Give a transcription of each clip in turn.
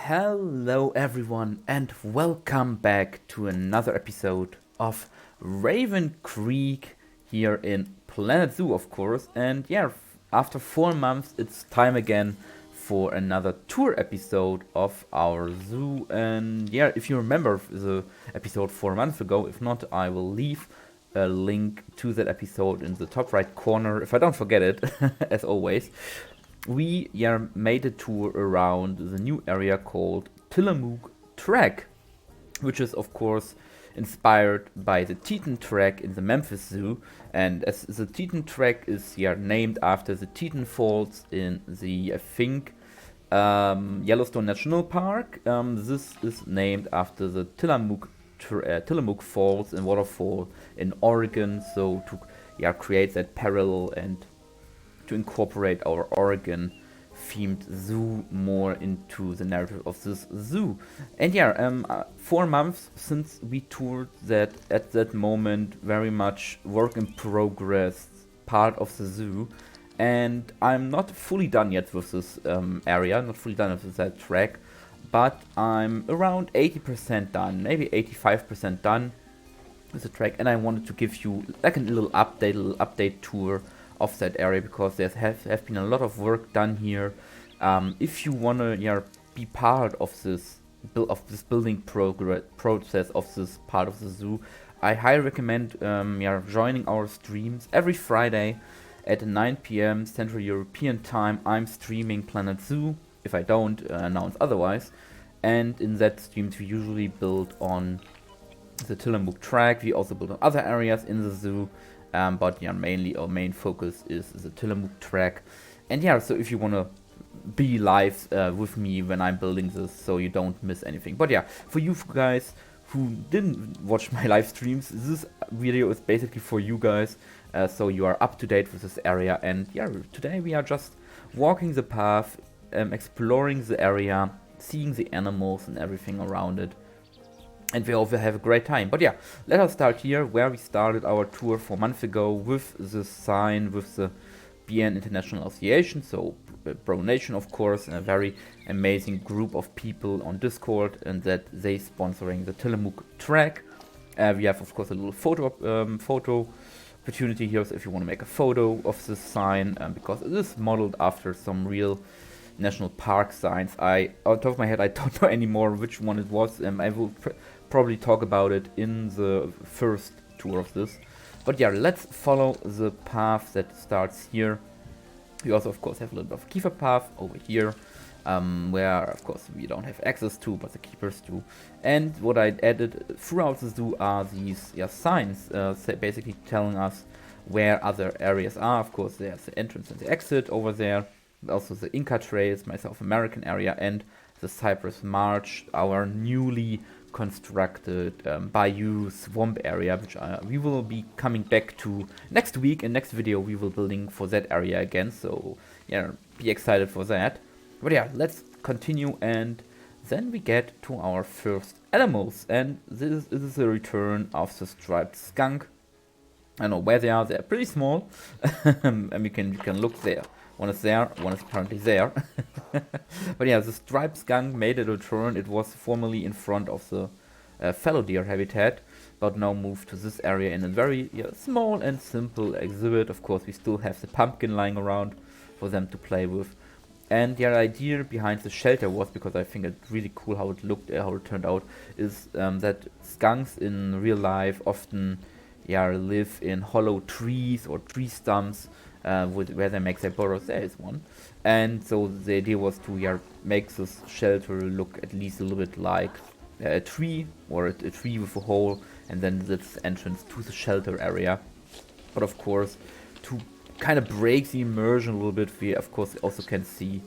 Hello everyone and welcome back to another episode of Raven Creek here in Planet Zoo, of course. And yeah, after 4 months it's time again for another tour episode of our zoo. And yeah, if you remember the episode 4 months ago, if not, I will leave a link to that episode in the top right corner if I don't forget it, as always. We made a tour around the new area called Tillamook Trek, which is of course inspired by the Teton Trek in the Memphis Zoo. And as the Teton Trek is named after the Teton Falls in the, I think, Yellowstone National Park, this is named after the Tillamook Falls and waterfall in Oregon. So to create that parallel and to incorporate our Oregon themed zoo more into the narrative of this zoo. And 4 months since we toured that, at that moment very much work in progress part of the zoo, and I'm not fully done yet with this area, not fully done with that track, but I'm around 80% done, maybe 85% done with the track. And I wanted to give you like a little update tour of that area, because there have been a lot of work done here. If you want to be part of this building process of this part of the zoo, I highly recommend joining our streams every Friday at 9 p.m. Central European Time. I'm streaming Planet Zoo, if I don't announce otherwise. And in that streams we usually build on the Tillamook Trek. We also build on other areas in the zoo. But mainly our main focus is the Tillamook Trek. And so if you want to be live with me when I'm building this, so you don't miss anything. But for you guys who didn't watch my live streams, this video is basically for you guys, so you are up to date with this area. And today we are just walking the path, exploring the area, seeing the animals and everything around it. And we also have a great time. But let us start here where we started our tour 4 months ago, with the sign with the BN International Association, so Bro Nation, of course, and a very amazing group of people on Discord, and that they sponsoring the Tillamook Trek. We have of course a little photo opportunity here, so if you want to make a photo of this sign, because it is modeled after some real national park signs. On top of my head I don't know anymore which one it was. I will probably talk about it in the first tour of this. But let's follow the path that starts here. We also of course have a little bit of keeper path over here, where of course we don't have access to, but the keepers do. And what I added throughout the zoo are these signs, basically telling us where other areas are. Of course there's the entrance and the exit over there, also the Inca Trails, my South American area, and the Cypress March, our newly constructed bayou swamp area, which we will be coming back to next week. In next video we will building for that area again, so be excited for that. But let's continue, and then we get to our first animals, and this is the return of the striped skunk. I don't know where they are. They're pretty small, and you can look there. One is there, one is apparently there. But the striped skunk made a return. It was formerly in front of the fallow deer habitat, but now moved to this area in a very small and simple exhibit. Of course, we still have the pumpkin lying around for them to play with. And the idea behind the shelter was, because I think it's really cool how it looked, how it turned out, is that skunks in real life often live in hollow trees or tree stumps, where they make their burrows. There is one. And so the idea was to make this shelter look at least a little bit like a tree, or a tree with a hole, and then this entrance to the shelter area. But of course, to kind of break the immersion a little bit, we of course also can see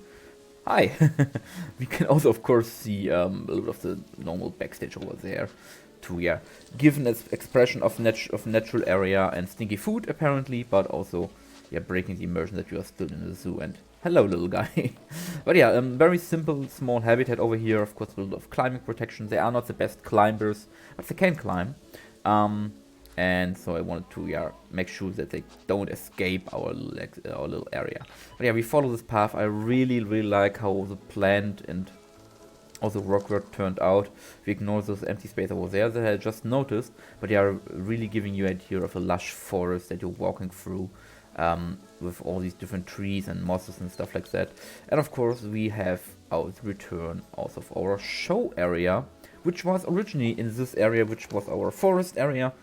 we can also of course see a little bit of the normal backstage over there, to give an expression of natural area and stinky food apparently, but also breaking the immersion that you are still in the zoo. And hello little guy. But very simple small habitat over here. Of course a little of climbing protection. They are not the best climbers, but they can climb, and so I wanted to make sure that they don't escape our little area. But we follow this path. I really like how the plant and Also rockwork turned out. If you ignore those empty space over there that I just noticed, but they are really giving you an idea of a lush forest that you're walking through, with all these different trees and mosses and stuff like that. And of course we have our return also of our show area, which was originally in this area, which was our forest area.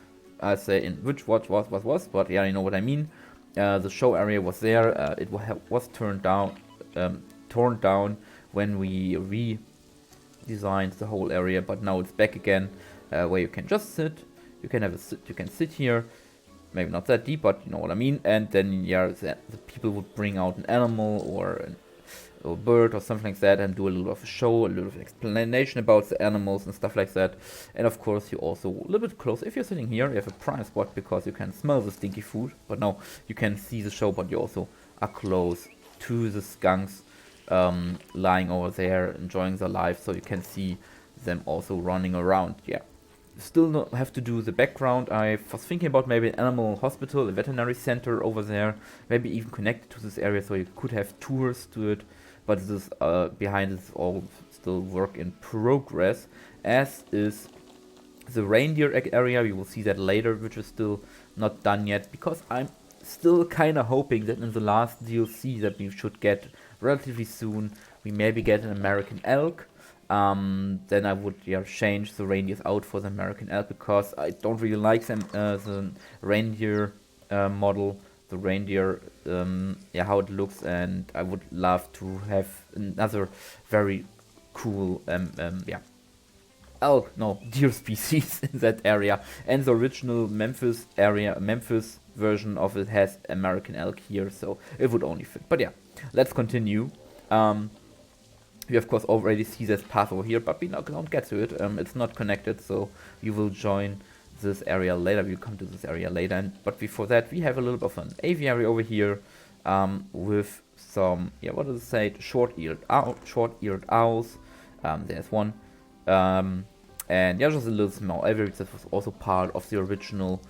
I say in which what was, but yeah, you know what I mean. The show area was there. It was torn down when we redesigned the whole area, but now it's back again, where you can just sit. You can sit here, maybe not that deep, but you know what I mean. And then yeah, the people would bring out an animal or a bird or something like that and do a little of a show, a little of explanation about the animals and stuff like that. And of course you also a little bit close, if you're sitting here, you have a prime spot because you can smell the stinky food, but now you can see the show, but you also are close to the skunks, lying over there enjoying their life, so you can see them also running around. Yeah, still not have to do the background. I was thinking about maybe an animal hospital, a veterinary center over there, maybe even connected to this area so you could have tours to it. But this behind is all still work in progress, as is the reindeer area. We will see that later, which is still not done yet, because I'm still kind of hoping that in the last DLC that we should get relatively soon, we maybe get an American elk. Then I would change the reindeers out for the American elk, because I don't really like them, the reindeer model, the reindeer, how it looks, and I would love to have another very cool deer species in that area. And the original Memphis version of it has American elk here, so it would only fit. But yeah, let's continue. We of course already see this path over here, but we don't get to it. It's not connected, so you will join this area later. We'll come to this area later. But before that, we have a little bit of an aviary over here, with some, what does it say? Short-eared owls. There's one. And just a little small aviary that was also part of the original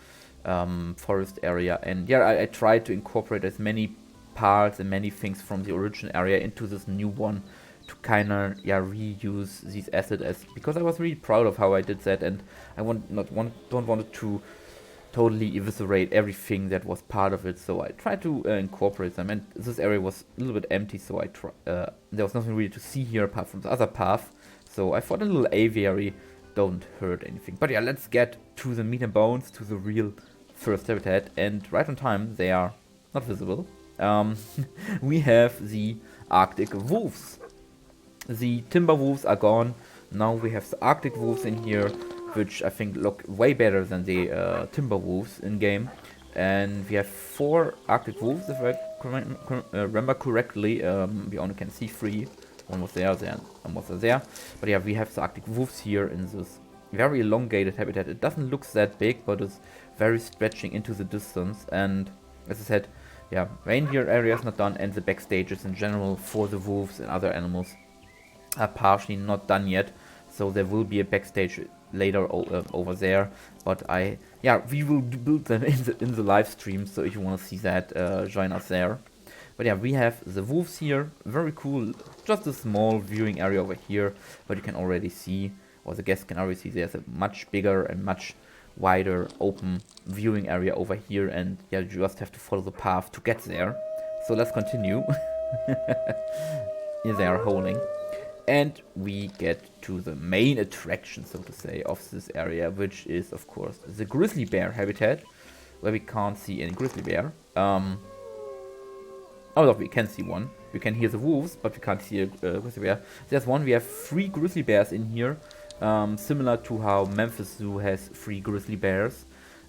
forest area. And I tried to incorporate as many parts and many things from the original area into this new one, to kind of reuse these assets, because I was really proud of how I did that, and I don't want to totally eviscerate everything that was part of it. So I tried to incorporate them, and this area was a little bit empty, so there was nothing really to see here apart from the other path. So I thought a little aviary don't hurt anything. But yeah, let's get to the meat and bones, to the real first habitat, and right on time. They are not visible. We have the Arctic wolves. The timber wolves are gone. Now we have the Arctic wolves in here, which I think look way better than the timber wolves in game. And we have 4 Arctic wolves, if I remember correctly. We only can see 3. One was there, one was there. But yeah, we have the Arctic wolves here in this very elongated habitat. It doesn't look that big, but it's very stretching into the distance. And as I said, reindeer area is not done, and the backstages in general for the wolves and other animals are partially not done yet, so there will be a backstage later over there. But we will build them in the live stream, so if you want to see that, join us there. But yeah, we have the wolves here, very cool. Just a small viewing area over here, but you can already see, or the guests can already see, there's a much bigger and much wider open viewing area over here, and you just have to follow the path to get there. So let's continue. Here they are holding. And we get to the main attraction, so to say, of this area, which is, of course, the grizzly bear habitat, where we can't see any grizzly bear. We can see one. We can hear the wolves, but we can't see a grizzly bear. There's one. We have 3 grizzly bears in here, similar to how Memphis Zoo has 3 grizzly bears.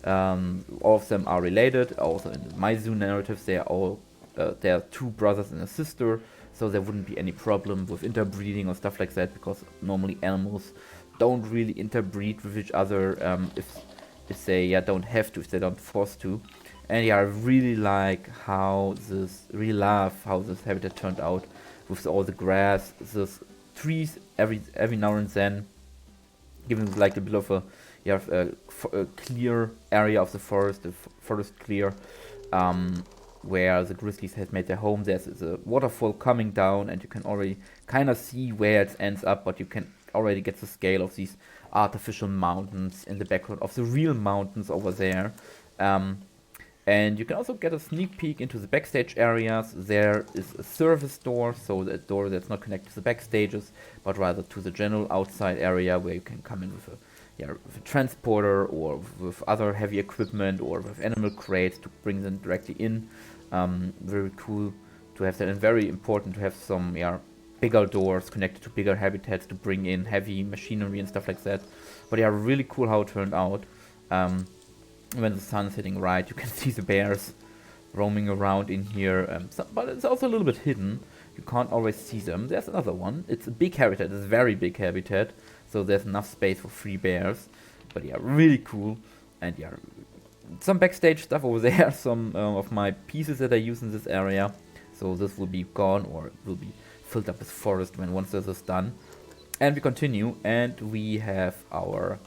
All of them are related. Also, in my zoo narratives, they are 2 brothers and a sister. So there wouldn't be any problem with interbreeding or stuff like that, because normally animals don't really interbreed with each other, if they don't have to, if they don't force to. And I really love how this habitat turned out, with all the grass, the trees every now and then, giving a bit of a clear area of the forest, the forest clear. where the grizzlies have made their home. There's a waterfall coming down, and you can already kind of see where it ends up, but you can already get the scale of these artificial mountains in the background of the real mountains over there. And you can also get a sneak peek into the backstage areas. There is a service door, so a door that's not connected to the backstages, but rather to the general outside area where you can come in with a transporter or with other heavy equipment or with animal crates to bring them directly in. Very cool to have that, and very important to have some bigger doors connected to bigger habitats to bring in heavy machinery and stuff like that. But yeah, really cool how it turned out. When the sun is hitting right, you can see the bears roaming around in here, but it's also a little bit hidden. You can't always see them. There's another one. It's a big habitat. It's a very big habitat, so there's enough space for 3 bears. But yeah, really cool. And yeah, some backstage stuff over there. Some of my pieces that I use in this area. So this will be gone, or it will be filled up with forest once this is done. And we continue, and we have our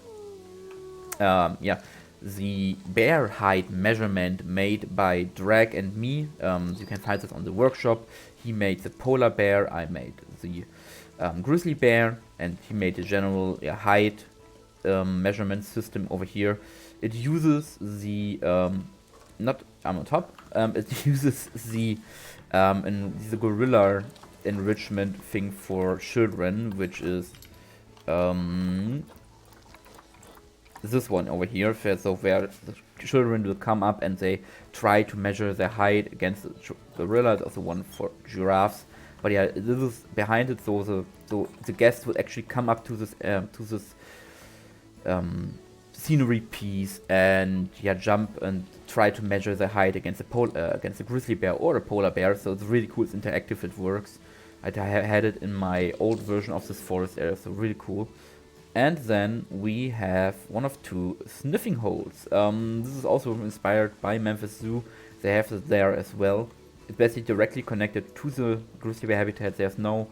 the bear height measurement made by Drag and me. You can find this on the workshop. He made the polar bear, I made the grizzly bear, and he made the general height measurement system over here. It uses the not on top. It uses the gorilla enrichment thing for children, which is this one over here, so where the children will come up and they try to measure their height against the gorilla. That's the one for giraffes. But yeah, this is behind it, so the guests will actually come up to this scenery piece and jump and try to measure their height against a grizzly bear or a polar bear. So it's really cool. It's interactive. It works. I had it in my old version of this forest area, so really cool. And then we have one of 2 sniffing holes. This is also inspired by Memphis Zoo. They have it there as well. It's basically directly connected to the grizzly bear habitat. There's no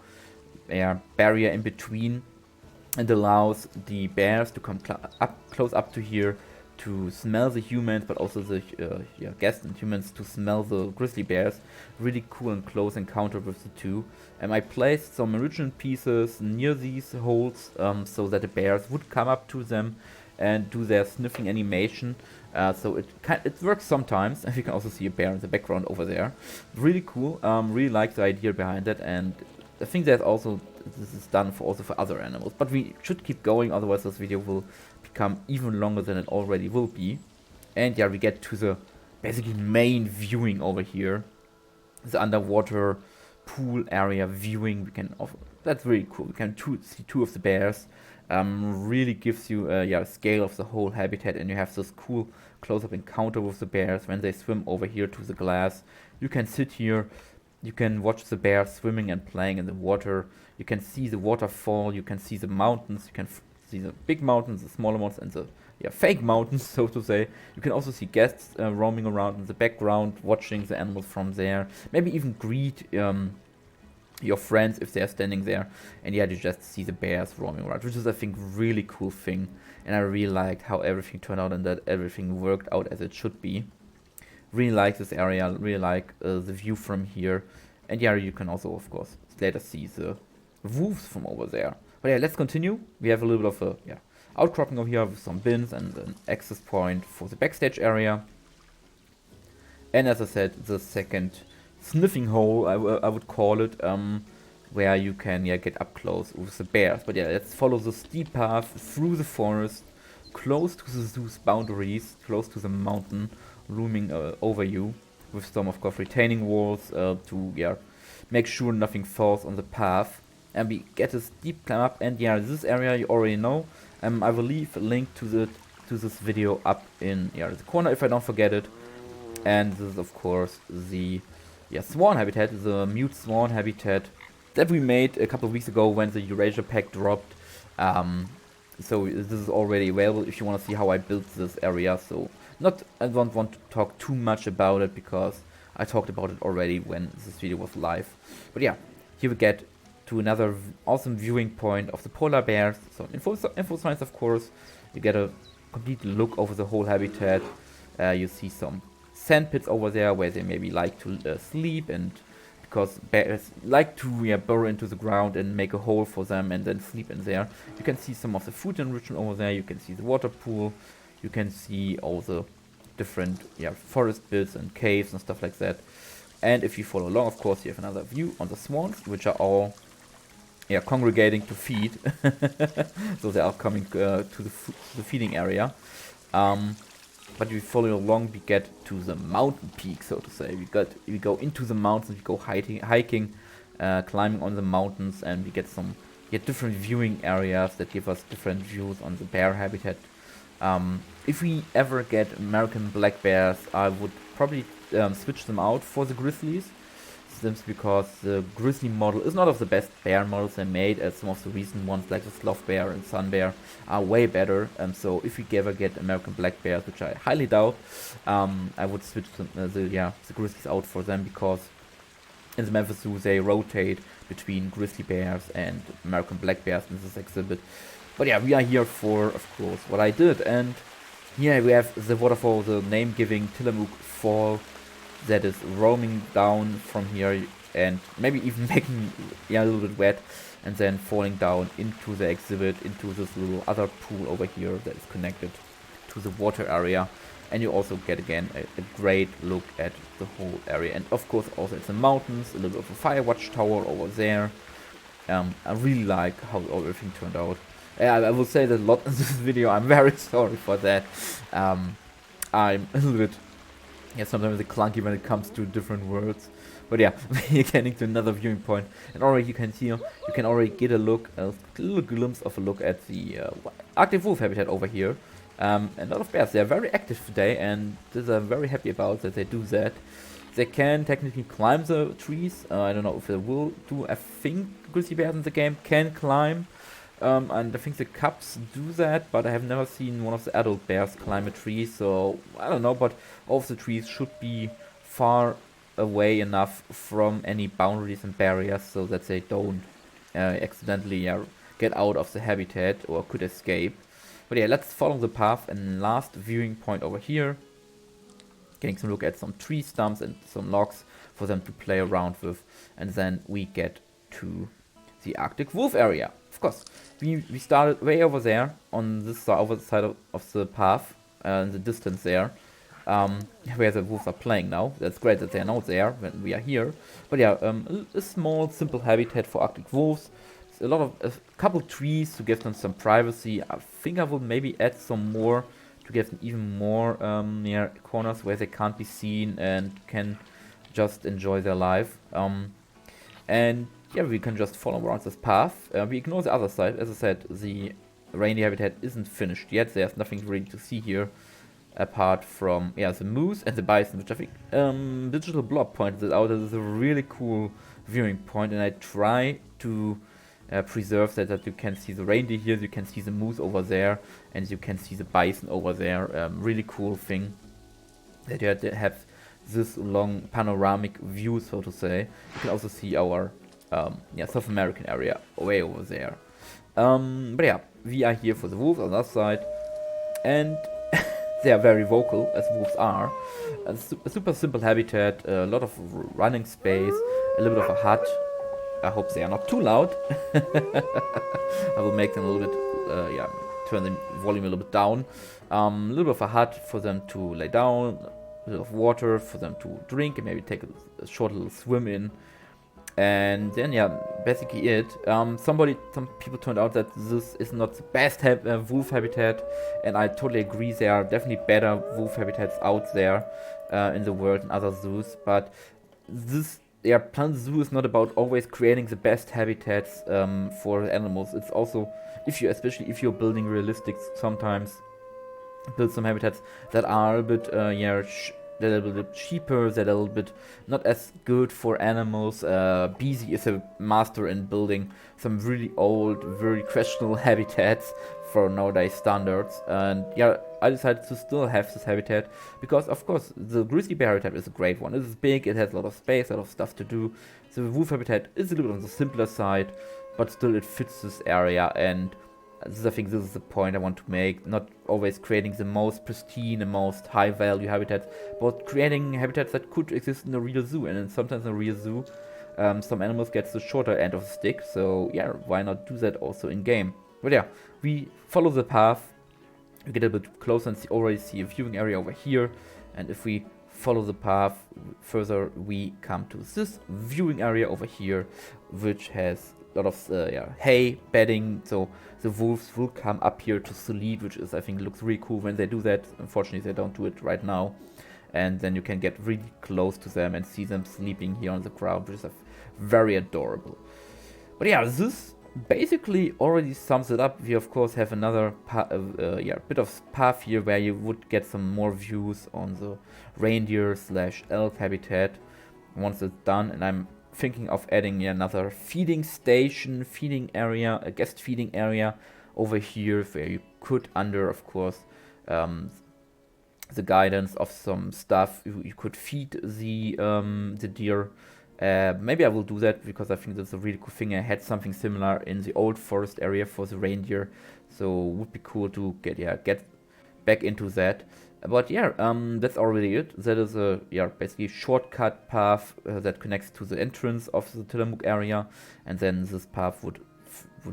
barrier in between, and allows the bears to come close up to here to smell the humans, but also the guests and humans to smell the grizzly bears. Really cool and close encounter with the 2. And I placed some original pieces near these holes so that the bears would come up to them and do their sniffing animation. So it works sometimes, and you can also see a bear in the background over there. Really cool. Really like the idea behind it, and I think that also this is done also for other animals. But we should keep going, otherwise this video will become even longer than it already will be. And yeah, we get to the basically main viewing over here, the underwater pool area viewing. We can that's really cool. We can see 2 of the bears. Really gives you a scale of the whole habitat, and you have this cool close-up encounter with the bears when they swim over here to the glass. You can sit here. You can watch the bears swimming and playing in the water. You can see the waterfall. You can see the mountains. You can see the big mountains, the smaller ones, and the fake mountains, so to say. You can also see guests roaming around in the background, watching the animals from there. Maybe even greet your friends if they are standing there. And you just see the bears roaming around, which is, I think, really cool thing. And I really liked how everything turned out and that everything worked out as it should be. Really like this area, really like the view from here. And you can also, of course, later see the wolves from over there. But let's continue. We have a little bit of a outcropping over here with some bins and an access point for the backstage area. And as I said, the second sniffing hole, I would call it, where you can get up close with the bears. But let's follow the steep path through the forest, close to the zoo's boundaries, close to the mountain looming over you, with some, of course, retaining walls to make sure nothing falls on the path. And we get a steep climb up, and this area you already know. I will leave a link to this video up in the corner if I don't forget it. And this is, of course, the Swan habitat, the mute Swan habitat that we made a couple of weeks ago when the Eurasia pack dropped. So this is already available if you want to see how I built this area. So I don't want to talk too much about it because I talked about it already when this video was live. But here we get to another awesome viewing point of the polar bears. So info signs, of course. You get a complete look over the whole habitat. You see some sand pits over there where they maybe like to sleep, and because bears like to burrow into the ground and make a hole for them and then sleep in there. You can see some of the food enrichment over there. You can see the water pool. You can see all the different forest bits and caves and stuff like that. And if you follow along, of course, you have another view on the swans, which are all congregating to feed. So they are coming to the feeding area. But if we follow along, we get to the mountain peak, so to say. We go into the mountains, we go hiking, climbing on the mountains, and we get different viewing areas that give us different views on the bear habitat. If we ever get American black bears, I would probably switch them out for the grizzlies, simply because the grizzly model is not of the best bear models they made, as some of the recent ones like the sloth bear and sun bear are way better. So if we ever get American black bears, which I highly doubt, I would switch the grizzlies out for them, because in the Memphis Zoo they rotate between grizzly bears and American black bears in this exhibit. But yeah, we are here for, of course, what I did. And here we have the waterfall, the name-giving Tillamuk Fall, that is roaming down from here and maybe even making a little bit wet, and then falling down into the exhibit, into this little other pool over here that is connected to the water area. And you also get again a great look at the whole area. And of course also it's the mountains, a little bit of a fire watch tower over there. I really like how everything turned out. I will say that a lot in this video. I'm very sorry for that. I'm a little bit sometimes it's clunky when it comes to different words. But yeah, we're getting to another viewing point, and already you can see, you can already get a little glimpse of a look at the Arctic wolf habitat over here. And a lot of bears, they are very active today, and this I'm very happy about that they do that. They can technically climb the trees. I don't know if they will do. I think grizzly bears in the game can climb. And I think the cubs do that, but I have never seen one of the adult bears climb a tree, so I don't know, but all of the trees should be far away enough from any boundaries and barriers so that they don't accidentally get out of the habitat or could escape. But yeah, let's follow the path, and last viewing point over here, getting some look at some tree stumps and some logs for them to play around with, and then we get to the Arctic wolf area. Of course, we started way over there on this side, over the side of the path, in the distance there, where the wolves are playing now. That's great that they are not there when we are here. But yeah, a small, simple habitat for Arctic wolves. A couple trees to give them some privacy. I think I will maybe add some more to give them even more corners where they can't be seen and can just enjoy their life. And yeah, we can just follow around this path. We ignore the other side. As I said, the reindeer habitat isn't finished yet. There's nothing really to see here apart from the moose and the bison, which I think Digital Blob pointed this out. This is a really cool viewing point, and I try to preserve that you can see the reindeer here, you can see the moose over there, and you can see the bison over there. Really cool thing that you have this long panoramic view, so to say. You can also see our South American area way over there. But yeah, we are here for the wolves on that side, and they are very vocal, as wolves are. A super simple habitat, a lot of running space, a little bit of a hut. I hope they are not too loud. I will make them a little bit, turn the volume a little bit down. A little bit of a hut for them to lay down, a little of water for them to drink, and maybe take a short little swim in. And then basically it. Some people turned out that this is not the best wolf habitat, and I totally agree. There are definitely better wolf habitats out there in the world and other zoos. But this Planet Zoo is not about always creating the best habitats for animals. It's also, especially if you're building realistic, sometimes build some habitats that are a bit they're a little bit cheaper, they're a little bit not as good for animals. Beezy is a master in building some really old, very questionable habitats for nowadays standards. And I decided to still have this habitat because, of course, the grizzly bear habitat is a great one. It is big, it has a lot of space, a lot of stuff to do. The wolf habitat is a little bit on the simpler side, but still it fits this area, and I think this is the point I want to make. Not always creating the most pristine, the most high value habitats, but creating habitats that could exist in a real zoo. And then sometimes in a real zoo, some animals get the shorter end of the stick. So yeah, why not do that also in game? But yeah, we follow the path. We get a bit closer and already see a viewing area over here. And if we follow the path further, we come to this viewing area over here, which has a lot of hay, bedding, so the wolves will come up here to sleep, which is, I think, looks really cool when they do that. Unfortunately, they don't do it right now. And then you can get really close to them and see them sleeping here on the ground, which is very adorable. But yeah, this basically already sums it up. We of course have another bit of path here where you would get some more views on the reindeer / elk habitat once it's done. And I'm thinking of adding another feeding station, feeding area, a guest feeding area over here where you could, under of course the guidance of some stuff, you could feed the deer. Maybe I will do that because I think that's a really cool thing. I had something similar in the old forest area for the reindeer, so it would be cool to get back into that. But yeah, that's already it. That is a basically shortcut path that connects to the entrance of the Tillamuk area, and then this path would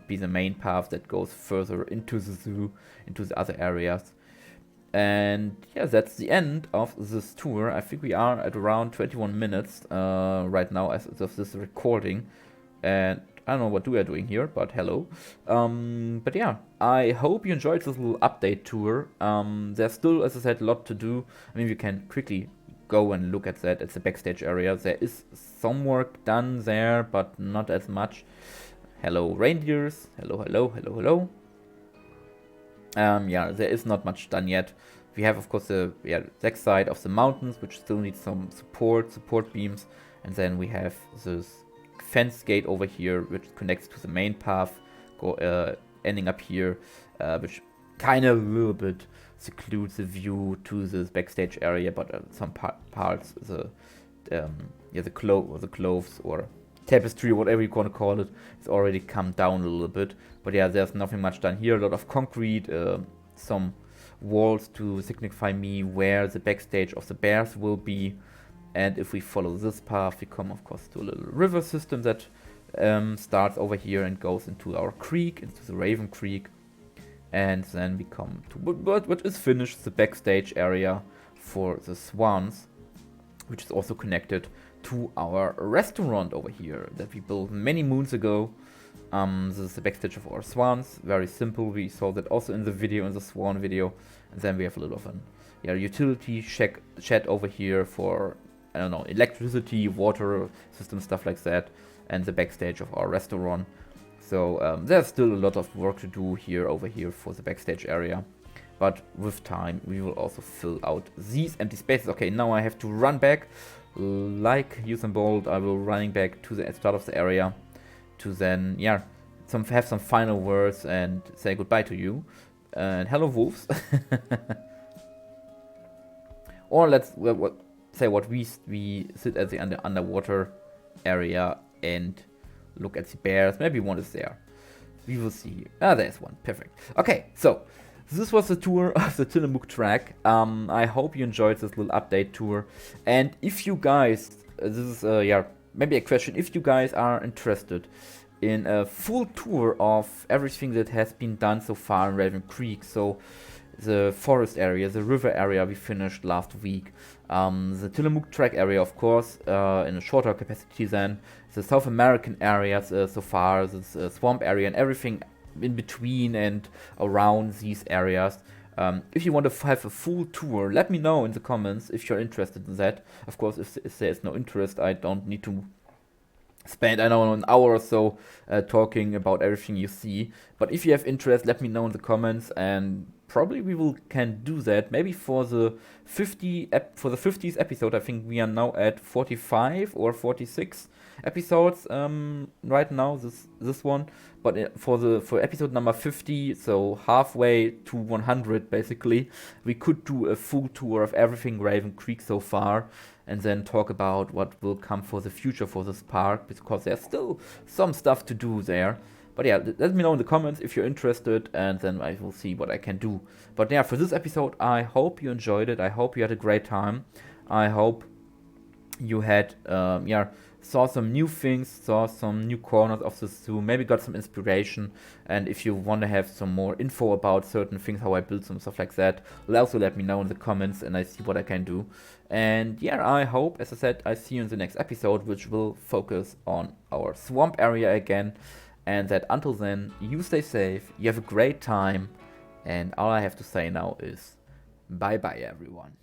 be the main path that goes further into the zoo, into the other areas. And yeah, that's the end of this tour. I think we are at around 21 minutes right now as of this recording. And I don't know what we are doing here, but hello. But yeah, I hope you enjoyed this little update tour. There's still, as I said, a lot to do. I mean, we can quickly go and look at that. It's the backstage area. There is some work done there, but not as much. Hello, reindeers. Hello, hello, hello, hello. Yeah, there is not much done yet. We have, of course, the back side of the mountains, which still needs some support beams. And then we have this fence gate over here, which connects to the main path, ending up here, which kind of a little bit secludes the view to this backstage area. But some parts, the clothes or tapestry, or whatever you want to call it, it's already come down a little bit. But yeah, there's nothing much done here. A lot of concrete, some walls to signify me where the backstage of the bears will be. And if we follow this path, we come of course to a little river system that starts over here and goes into our creek, into the Raven Creek. And then we come to what is finished, the backstage area for the Swans, which is also connected to our restaurant over here that we built many moons ago. This is the backstage of our Swans. Very simple. We saw that also in the video, in the Swan video. And then we have a little of an utility shed over here for, I don't know, electricity, water system, stuff like that. And the backstage of our restaurant. So there's still a lot of work to do here over here for the backstage area. But with time, we will also fill out these empty spaces. Okay, now I have to run back. Like Usain Bolt, I will running back to the start of the area to then have some final words and say goodbye to you. And hello, wolves. Or let's say what we sit at the underwater area and look at the bears. Maybe one is there. We will see. There's one. Perfect. Okay, so this was the tour of the Tillamook Trek. I hope you enjoyed this little update tour. And if you guys, this is maybe a question. If you guys are interested in a full tour of everything that has been done so far in Raven Creek, so the forest area, the river area we finished last week, the Tillamook Trek area, of course, in a shorter capacity than the South American areas so far, the swamp area and everything in between and around these areas. If you want to have a full tour, let me know in the comments if you're interested in that. Of course, if there's no interest, I don't need to spend, I don't know, an hour or so talking about everything you see. But if you have interest, let me know in the comments, and probably we can do that. Maybe for the 50th episode. I think we are now at 45 or 46 episodes right now. This one, but for episode number 50, so halfway to 100 basically, we could do a full tour of everything Raven Creek so far, and then talk about what will come for the future for this park, because there's still some stuff to do there. But yeah, let me know in the comments if you're interested, and then I will see what I can do. But yeah, for this episode, I hope you enjoyed it. I hope you had a great time. I hope you had, saw some new things, saw some new corners of the zoo, maybe got some inspiration. And if you want to have some more info about certain things, how I build some stuff like that, also let me know in the comments and I see what I can do. And yeah, I hope, as I said, I see you in the next episode, which will focus on our swamp area again. And that until then, you stay safe, you have a great time, and all I have to say now is bye bye everyone.